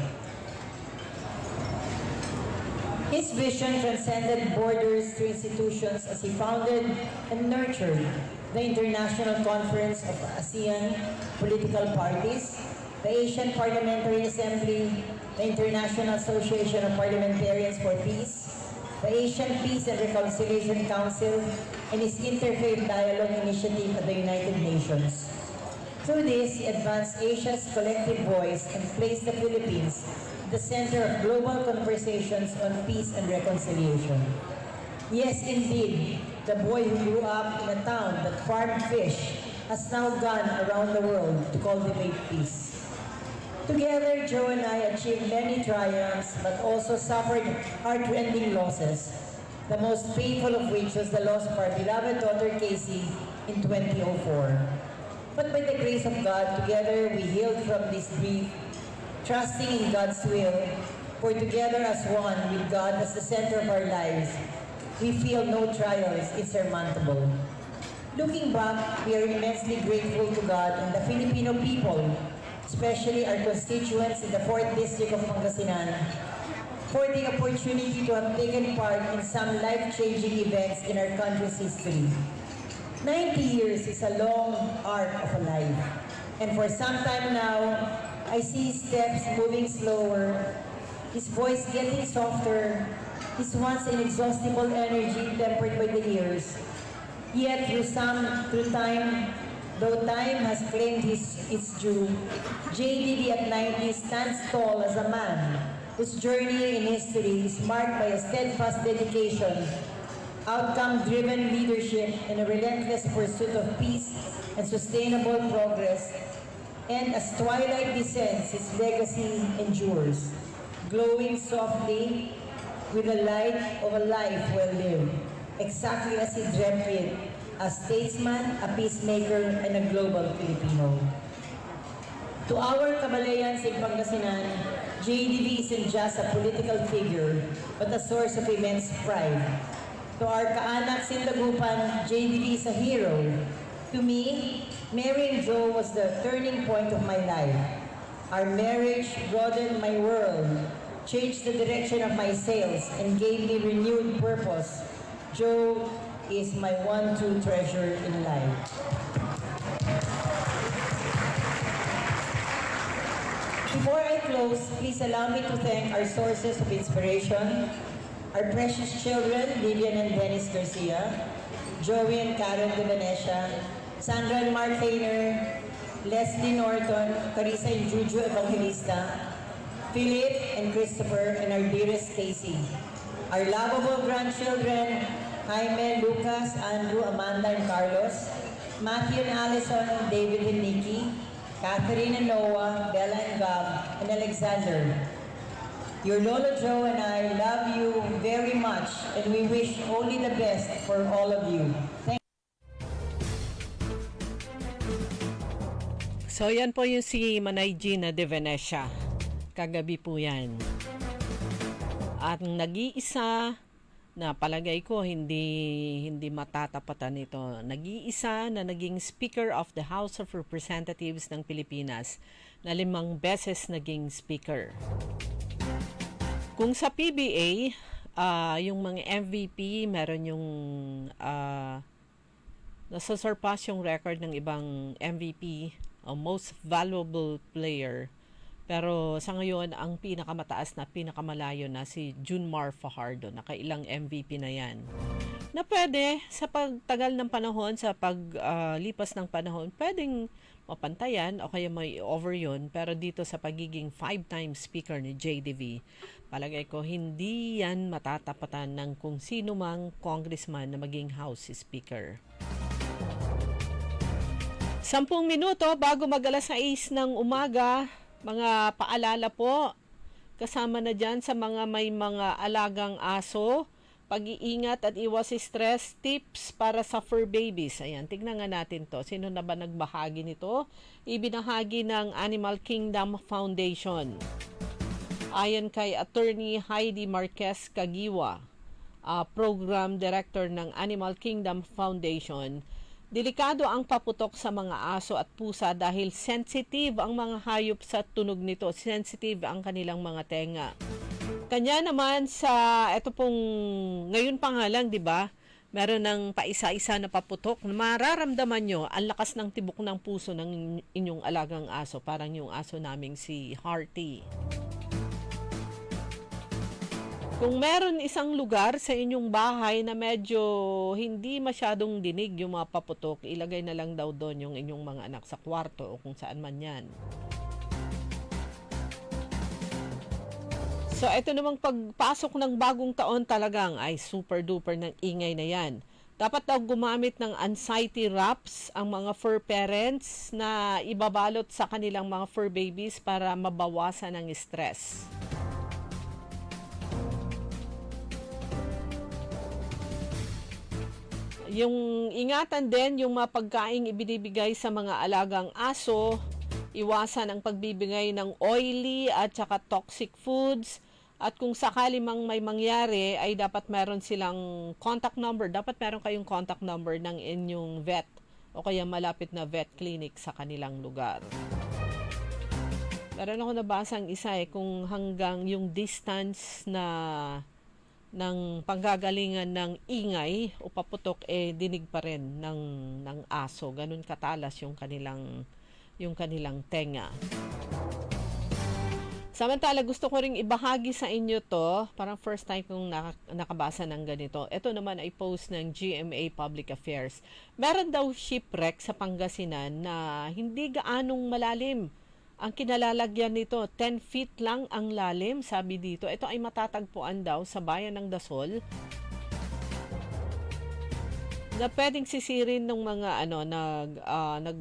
His vision transcended borders to institutions as he founded and nurtured the International Conference of ASEAN Political Parties, the Asian Parliamentary Assembly, the International Association of Parliamentarians for Peace, the Asian Peace and Reconciliation Council, and his Interfaith Dialogue Initiative at the United Nations. Through this, he advanced Asia's collective voice and placed the Philippines at the center of global conversations on peace and reconciliation. Yes, indeed, the boy who grew up in a town that farmed fish has now gone around the world to cultivate peace. Together, Joe and I achieved many triumphs, but also suffered heart-rending losses. the most painful of which was the loss of our beloved daughter Casey in 2004. But by the grace of God, together we healed from this grief, trusting in God's will, for together as one with God as the center of our lives, we feel no trial is insurmountable. Looking back, we are immensely grateful to God and the Filipino people, especially our constituents in the 4th District of Pangasinan, for the opportunity to have taken part in some life-changing events in our country's history. 90 years is a long arc of a life, and for some time now, I see his steps moving slower, his voice getting softer, his once inexhaustible energy tempered by the years. Yet though time has claimed its due, JDD at 90 stands tall as a man whose journey in history is marked by a steadfast dedication, outcome-driven leadership, and a relentless pursuit of peace and sustainable progress. And as twilight descends, his legacy endures, glowing softly with the light of a life well lived, exactly as he dreamt it, a statesman, a peacemaker, and a global Filipino. To our kabalayans in Pangasinan, JDV isn't just a political figure, but a source of immense pride. To our kaanaks in Dagupan, JDV is a hero. To me, marrying Joe was the turning point of my life. Our marriage broadened my world, changed the direction of my sails, and gave me renewed purpose. Joe is my one-true treasure in life. Before I close, please allow me to thank our sources of inspiration, our precious children, Lilian and Dennis Garcia, Joey and Karen de Venecia, Sandra and Mark Hayner, Leslie Norton, Carissa and Juju Evangelista, Philip and Christopher, and our dearest Casey. Our lovable grandchildren, Jaime, Lucas, Andrew, Amanda, and Carlos, Matthew and Allison, David and Nikki, Catherine and Noah, Bella and Gab, and Alexander. Your Lolo Joe and I love you very much, and we wish only the best for all of you.
So yan po yung si Manay Gina de Venecia. Kagabi po yan. At nag-iisa na palagay ko hindi matatapatan ito. Nag-iisa na naging Speaker of the House of Representatives ng Pilipinas na 5 beses naging Speaker. Kung sa PBA, yung mga MVP, meron yung nasasurpass yung record ng ibang MVP, most valuable player. Pero sa ngayon, ang pinakamataas na, pinakamalayo na si Junmar Fajardo. Nakailang MVP na yan. Na pwede, sa pagtagal ng panahon, sa paglipas ng panahon, pwedeng mapantayan o kaya may over yun. Pero dito sa pagiging 5-time speaker ni JDV, palagay ko hindi yan matatapatan ng kung sino mang congressman na maging House Speaker. 10 minuto bago mag-alas 6 ng umaga, mga paalala po, kasama na dyan sa mga may mga alagang aso, pag-iingat at iwas stress, tips para sa fur babies. Ayan, tignan nga natin to. Sino na ba nagbahagi nito? Ibinahagi ng Animal Kingdom Foundation. Ayon kay Attorney Heidi Marquez Cagiwa, Program Director ng Animal Kingdom Foundation, delikado ang paputok sa mga aso at pusa dahil sensitive ang mga hayop sa tunog nito. Sensitive ang kanilang mga tenga. Kanya naman sa, ito pong, ngayon pa nga lang, di ba? Meron ng paisa-isa na paputok. Mararamdaman nyo ang lakas ng tibok ng puso ng inyong alagang aso. Parang yung aso naming si Hearty. Kung meron isang lugar sa inyong bahay na medyo hindi masyadong dinig yung mga paputok, ilagay na lang daw doon yung inyong mga anak sa kwarto o kung saan man yan. So, ito namang pagpasok ng bagong taon talagang ay super duper ng ingay na yan. Dapat daw gumamit ng anxiety wraps ang mga fur parents na ibabalot sa kanilang mga fur babies para mabawasan ang stress. Yung ingatan din yung mga pagkaing ibinibigay sa mga alagang aso, iwasan ang pagbibigay ng oily at saka toxic foods. At kung sakali mang may mangyari, ay dapat meron silang contact number. Dapat meron kayong contact number ng inyong vet o kaya malapit na vet clinic sa kanilang lugar. Meron ako nabasang isa kung hanggang yung distance na ng panggagalingan ng ingay o paputok dinig pa rin ng aso. Ganun katalas yung kanilang tenga. Samantala, gusto ko ring ibahagi sa inyo to. Parang first time kong nakabasa ng ganito. Ito naman ay post ng GMA Public Affairs. Meron daw shipwreck sa Pangasinan na hindi gaanong malalim. Ang kinalalagyan nito, 10 feet lang ang lalim, sabi dito. Ito ay matatagpuan daw sa bayan ng Dasol na pwedeng sisirin ng mga nag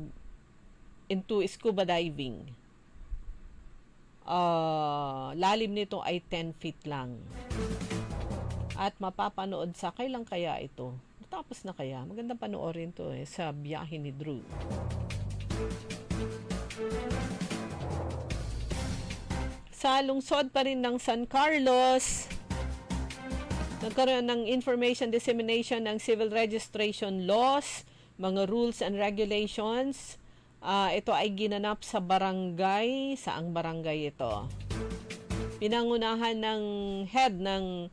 into scuba diving. Lalim nito ay 10 feet lang. At mapapanood sa kailan kaya ito? Natapos na kaya? Magandang panoorin to sa biyahe ni Drew. Sa lungsod pa rin ng San Carlos, nagkaroon ng information dissemination ng civil registration laws, mga rules and regulations. Ito ay ginanap sa barangay. Saang barangay ito? Pinangunahan ng head ng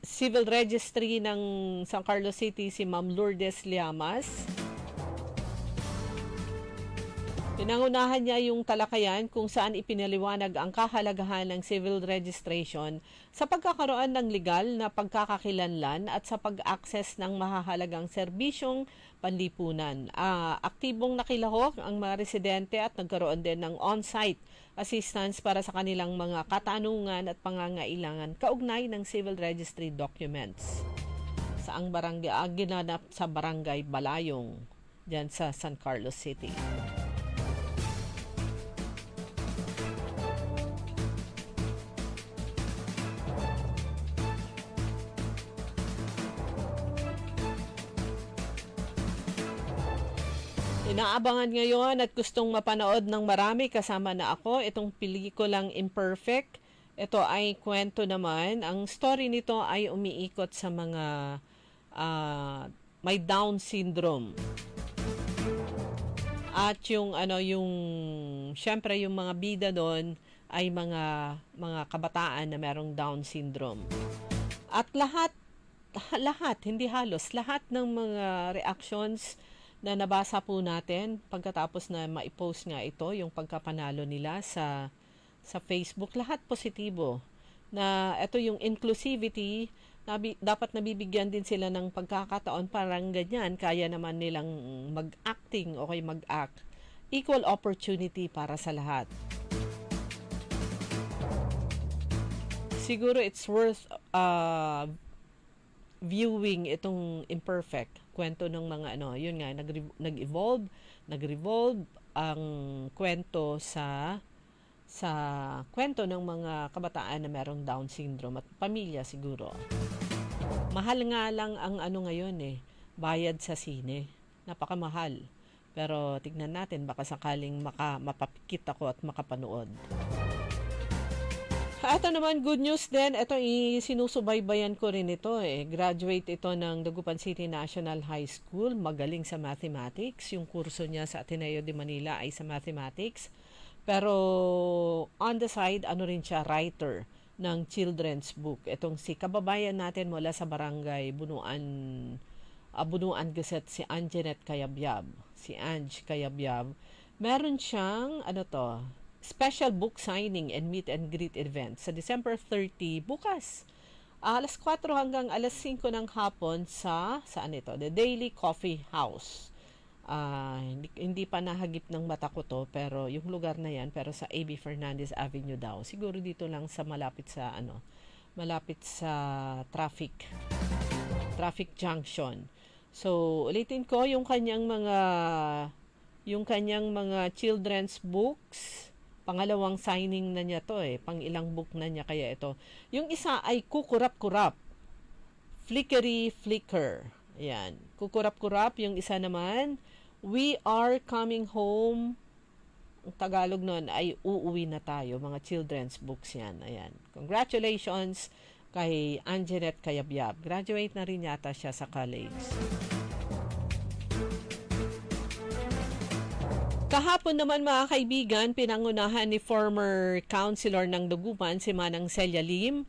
civil registry ng San Carlos City, si Ma'am Lourdes Llamas. Pinangunahan niya yung talakayan kung saan ipinaliwanag ang kahalagahan ng civil registration sa pagkakaroon ng legal na pagkakakilanlan at sa pag-access ng mahahalagang serbisyong panlipunan. Aktibong nakilahok ang mga residente at nagkaroon din ng on-site assistance para sa kanilang mga katanungan at pangangailangan kaugnay ng civil registry documents. Saang barangay? Ginanap sa Barangay Balayong, dyan sa San Carlos City. Inaabangan ngayon at gustong mapanood ng marami, kasama na ako, itong pelikulang Imperfect. Ito ay kwento naman. Ang story nito ay umiikot sa mga may Down syndrome. At syempre yung mga bida doon ay mga kabataan na merong Down syndrome. At lahat, hindi halos, lahat ng mga reactions na nabasa po natin pagkatapos na maipost nga ito, yung pagkapanalo nila sa Facebook, lahat positibo. Na ito yung inclusivity, dapat nabibigyan din sila ng pagkakataon, parang ganyan, kaya naman nilang mag-acting o mag-act. Equal opportunity para sa lahat. Siguro it's worth viewing itong Imperfect. Kwento ng mga yun nga, nag-revolve ang kwento sa kwento ng mga kabataan na merong Down syndrome at pamilya siguro. Mahal nga lang ang ngayon bayad sa sine. Napakamahal. Pero tignan natin, baka sakaling mapapikit ako at makapanood. Ito naman, good news din. Ito, sinusubaybayan ko rin ito. Graduate ito ng Dagupan City National High School. Magaling sa mathematics. Yung kurso niya sa Ateneo de Manila ay sa mathematics. Pero on the side, rin siya, writer ng children's book. Itong si kababayan natin mula sa barangay Bunuan Gazette, si Anjanette Cayabyab. Si Ange Cayabyab. Meron siyang, special book signing and meet and greet event sa December 30, bukas. Alas 4 hanggang alas 5 ng hapon saan ito? The Daily Coffee House. Hindi pa nahagip ng mata ko to, pero yung lugar na yan, pero sa A.B. Fernandez Avenue daw. Siguro dito lang sa malapit sa traffic junction. So, ulitin ko yung kanyang mga children's books. Pangalawang signing na niya to pang-ilang book na niya kaya ito. Yung isa ay Kukurap-Kurap, Flickery Flicker. Ayan. Kukurap-kurap yung isa naman. We are coming home. Ang Tagalog nun ay uuwi na tayo. Mga children's books yan. Ayan. Congratulations kay Anjanette Cayabyab. Graduate na rin yata siya sa college. Kahapon naman mga kaibigan, pinangunahan ni former councilor ng Dagupan si Manang Celia Lim.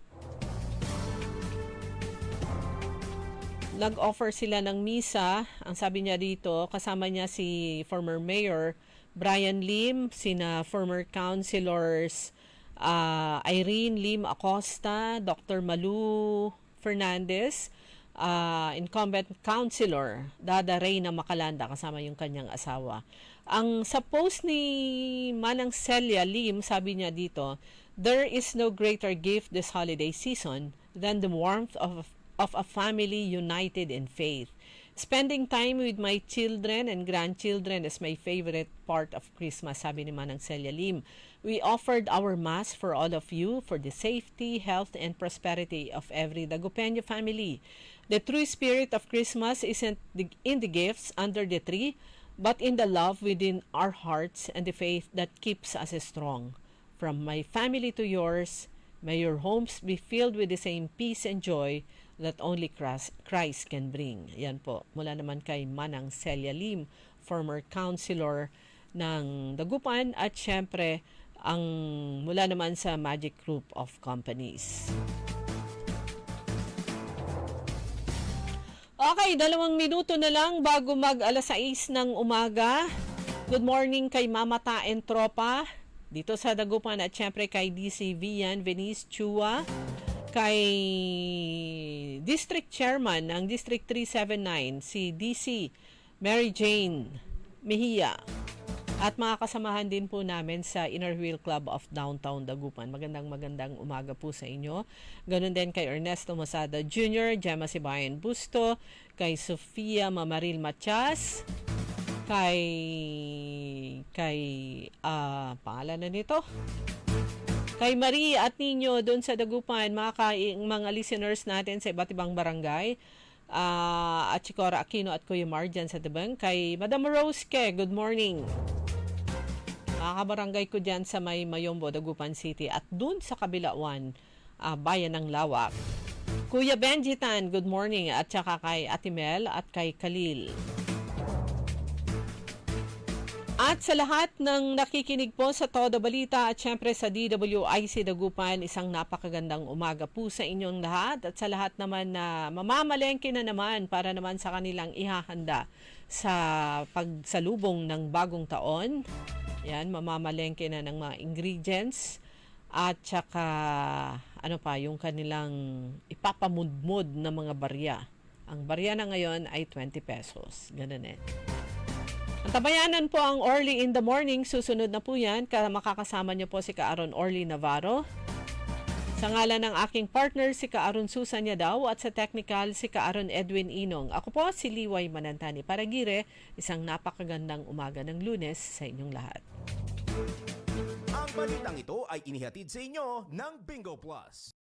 Nag-offer sila ng misa. Ang sabi niya dito, kasama niya si former mayor Brian Lim, sina former councilors Irene Lim Acosta, Dr. Malu Fernandez, incumbent councilor Dada Reyna Macalanda, kasama yung kanyang asawa. Ang sa post ni Manang Celia Lim, sabi niya dito, there is no greater gift this holiday season than the warmth of a family united in faith. Spending time with my children and grandchildren is my favorite part of Christmas, sabi ni Manang Celia Lim. We offered our Mass for all of you for the safety, health, and prosperity of every Dagupeño family. The true spirit of Christmas isn't in the gifts under the tree, but in the love within our hearts and the faith that keeps us strong. From my family to yours, may your homes be filled with the same peace and joy that only Christ can bring. Yan po, mula naman kay Manang Celia Lim, former councilor ng Dagupan at syempre ang mula naman sa Magic Group of Companies. Okay, 2 minuto na lang bago mag 6:00 ng umaga. Good morning kay Mama Taen Tropa dito sa Dagupan at syempre kay DC Vian Venice Chua, kay District Chairman ng District 379, si DC Mary Jane Mejia. At mga kasamahan din po namin sa Inner Wheel Club of Downtown Dagupan. Magandang umaga po sa inyo. Ganon din kay Ernesto Mosada Jr., Gemma Sibayan Busto, kay Sofia Mamaril Matias, pangalan na nito? Kay Marie at Nino doon sa Dagupan, mga listeners natin sa iba't ibang barangay, at Chicora Aquino at Kuya Mar dyan sa Tabang. Kay Madam Rose Ke, good morning. Mga kabarangay ko dyan sa may Mayombo, Dagupan City at doon sa Kabilauan, Bayan ng Lawak. Kuya Benji Tan, good morning. At saka kay Atimel at kay Khalil. At sa lahat ng nakikinig po sa Todo Balita at syempre sa DWIC Dagupan, isang napakagandang umaga po sa inyong lahat at sa lahat naman na mamamalengke na naman para naman sa kanilang ihahanda sa pagsalubong ng bagong taon. Yan, mamamalengke na ng mga ingredients at saka yung kanilang ipapamudmod na mga barya. Ang barya na ngayon ay 20 pesos. Ganun eh. Ang tabayanan po ang Orly in the Morning. Susunod na po yan. Makakasama niyo po si Ka-Aron Orly Navarro. Sa ngalan ng aking partner, si Ka-Aron Susan Yadaw at sa technical, si Ka-Aron Edwin Inong. Ako po si Liway Manantani Paragire. Isang napakagandang umaga ng Lunes sa inyong lahat.
Ang balitang ito ay inihatid sa inyo ng Bingo Plus.